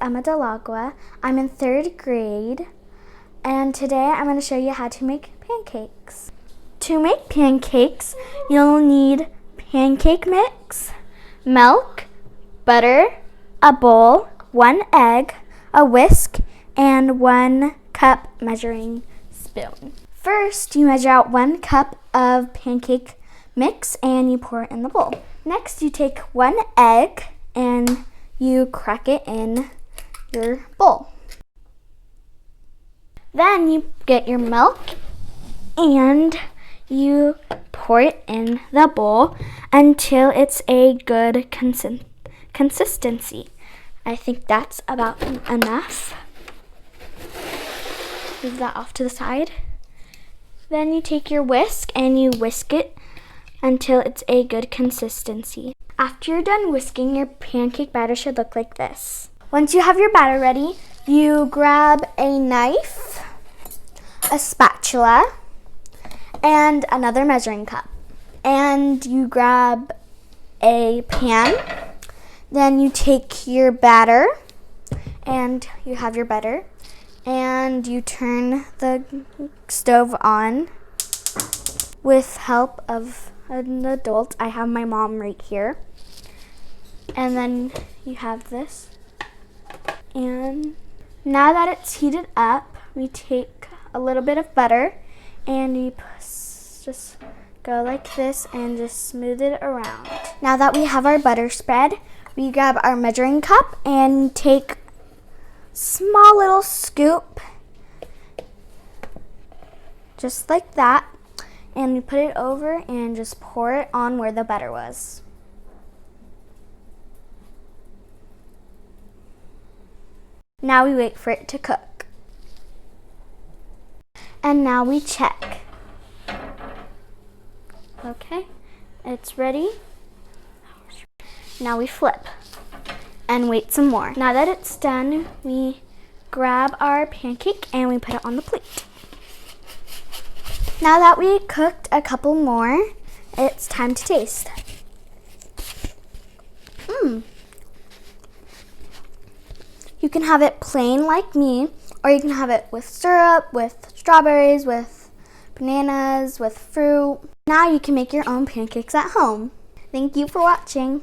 Emma Delagua. I'm in 3rd grade, and today I'm going to show you how to make pancakes. To make pancakes, you'll need pancake mix, milk, butter, a bowl, 1 egg, a whisk, and 1 cup measuring spoon. First, you measure out 1 cup of pancake mix and you pour it in the bowl. Next, you take 1 egg and you crack it in your bowl. Then you get your milk and you pour it in the bowl until it's a good consistency. I think that's about enough. Move that off to the side. Then you take your whisk and you whisk it until it's a good consistency. After you're done whisking, your pancake batter should look like this. Once you have your batter ready, you grab a knife, a spatula, and another measuring cup. And you grab a pan. Then you take your batter, and you have your butter, and you turn the stove on with help of an adult. I have my mom right here. And then you have this. And now that it's heated up, we take a little bit of butter and we just go like this and just smooth it around. Now that we have our butter spread, we grab our measuring cup and take small little scoop, just like that, and we put it over and just pour it on where the butter was. Now we wait for it to cook. And now we check. Okay, it's ready. Now we flip and wait some more. Now that it's done, we grab our pancake and we put it on the plate. Now that we cooked a couple more, it's time to taste. You can have it plain like me, or you can have it with syrup, with strawberries, with bananas, with fruit. Now you can make your own pancakes at home. Thank you for watching.